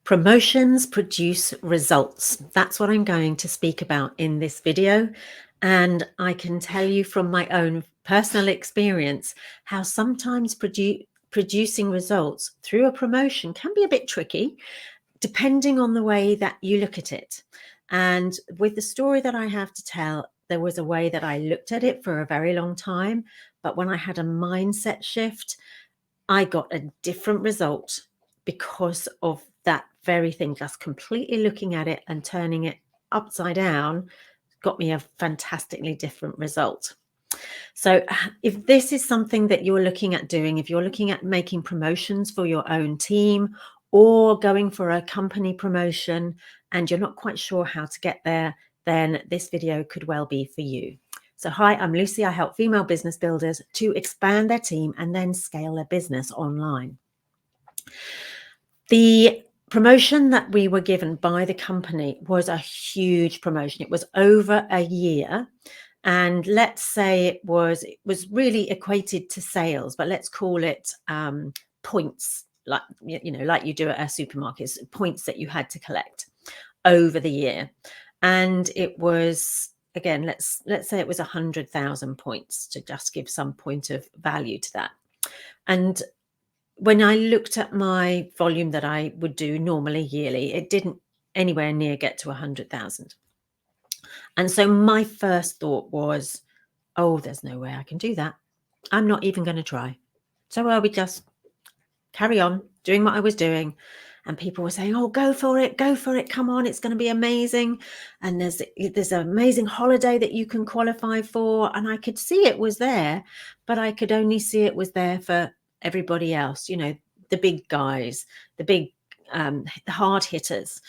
Promotions produce results. That's what I'm going to speak about in this video. And I can tell you from my own personal experience how sometimes producing results through a promotion can be a bit tricky, depending on the way that you look at it. And with the story that I have to tell, there was a way that I looked at it for a very long time. But when I had a mindset shift, I got a different result because of that very thing. Just completely looking at it and turning it upside down got me a fantastically different result. So if this is something that you're looking at doing, if you're looking at making promotions for your own team or going for a company promotion and you're not quite sure how to get there, then this video could well be for you. So hi, I'm Lucy. I help female business builders to expand their team and then scale their business online. The promotion that we were given by the company was a huge promotion. It was over a year. And let's say it was really equated to sales, but let's call it points, like like you do at a supermarket, points that you had to collect over the year. And it was, again, let's say it was 100,000 points to just give some point of value to that. And when I looked at my volume that I would do normally yearly, it didn't anywhere near get to 100,000. And so my first thought was, oh, there's no way I can do that. I'm not even going to try. So I would just carry on doing what I was doing. And people were saying, oh, go for it, come on, it's going to be amazing. And there's an amazing holiday that you can qualify for. And I could see it was there, but I could only see it was there for everybody else, the big guys, the big hard hitters.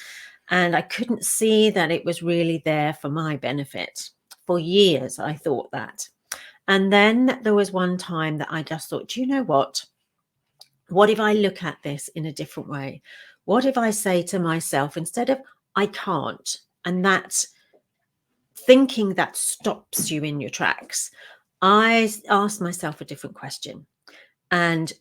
And I couldn't see that it was really there for my benefit. For years, I thought that. And then there was one time that I just thought, do you know what? What if I look at this in a different way? What if I say to myself, instead of I can't, and that thinking that stops you in your tracks, I asked myself a different question. And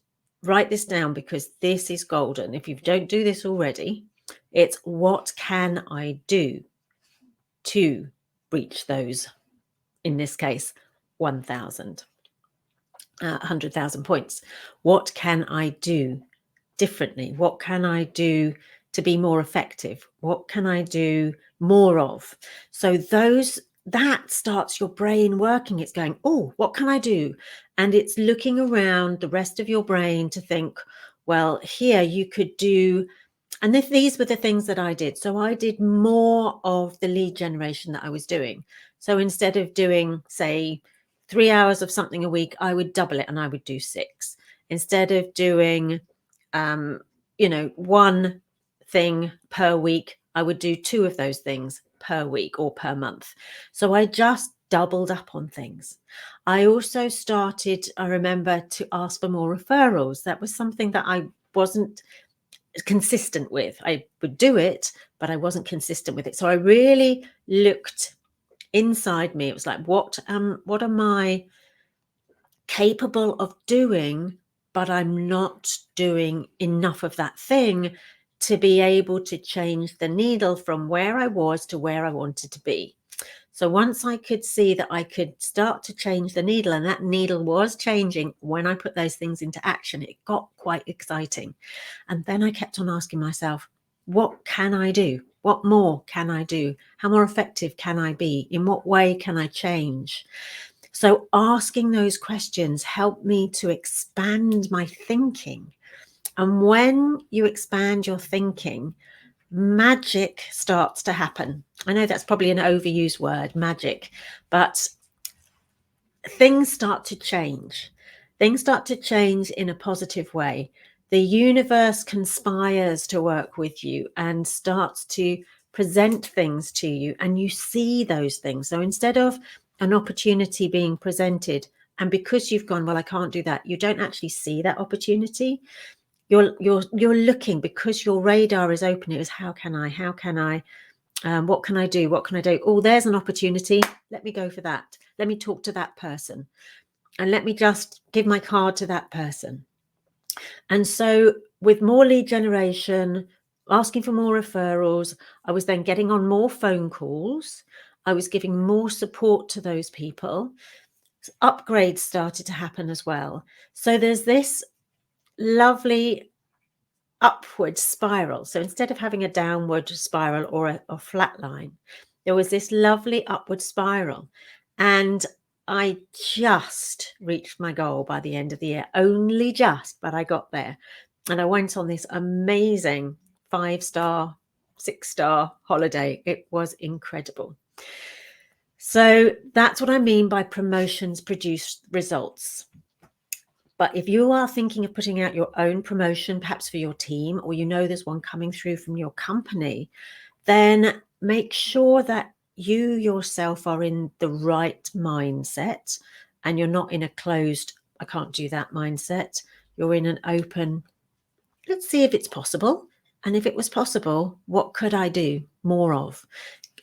write this down because this is golden. If you don't do this already, it's what can I do to reach those, in this case, 1,000. 100,000 points. What can I do differently? What can I do to be more effective? What can I do more of? So that starts your brain working. It's going, oh, what can I do? And it's looking around the rest of your brain to think, well, here you could do. And if these were the things that I did. So I did more of the lead generation that I was doing. So instead of doing, say, 3 hours of something a week, I would double it and I would do 6. Instead of doing, one thing per week, I would do 2 of those things per week or per month. So I just doubled up on things. I also started, I remember, to ask for more referrals. That was something that I wasn't consistent with. I would do it, but I wasn't consistent with it. So I really looked inside me. It was like, what am I capable of doing, but I'm not doing enough of that thing to be able to change the needle from where I was to where I wanted to be. So once I could see that I could start to change the needle, and that needle was changing when I put those things into action, it got quite exciting. And then I kept on asking myself, what can I do? What more can I do? How more effective can I be? In what way can I change? So asking those questions helped me to expand my thinking. And when you expand your thinking, magic starts to happen. I know that's probably an overused word, magic, but things start to change. Things start to change in a positive way. The universe conspires to work with you and starts to present things to you, and you see those things. So instead of an opportunity being presented, and because you've gone, well, I can't do that, you don't actually see that opportunity. You're looking, because your radar is open. It is, how can I, what can I do? Oh, there's an opportunity. Let me go for that. Let me talk to that person. And let me just give my card to that person. And so with more lead generation, asking for more referrals. I was then getting on more phone calls. I was giving more support to those people. Upgrades started to happen as well. So there's this lovely upward spiral. So instead of having a downward spiral or a flat line, there was this lovely upward spiral. And I just reached my goal by the end of the year, only just, but I got there. And I went on this amazing 5-star, 6-star holiday. It was incredible. So that's what I mean by promotions produce results. But if you are thinking of putting out your own promotion, perhaps for your team, or you know there's one coming through from your company, then make sure that you yourself are in the right mindset and you're not in a closed, I can't do that mindset. You're in an open, let's see if it's possible. And if it was possible, what could I do more of?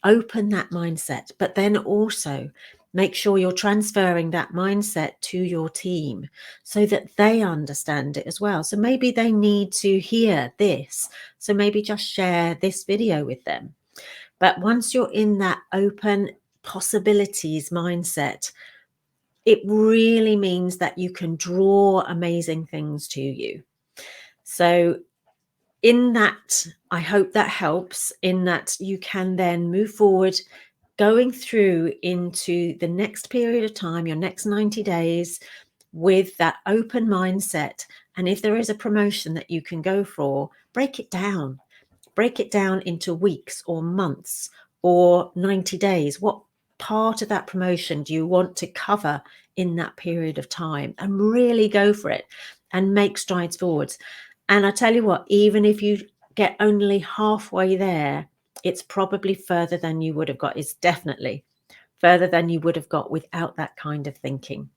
Open that mindset, but then also make sure you're transferring that mindset to your team so that they understand it as well. So maybe they need to hear this. So maybe just share this video with them. But once you're in that open possibilities mindset, it really means that you can draw amazing things to you. So in that, I hope that helps, in that you can then move forward going through into the next period of time, your next 90 days, with that open mindset. And if there is a promotion that you can go for, break it down. Break it down into weeks or months or 90 days. What part of that promotion do you want to cover in that period of time? And really go for it and make strides forwards. And I tell you what, even if you get only halfway there, it's probably further than you would have got. It's definitely further than you would have got without that kind of thinking.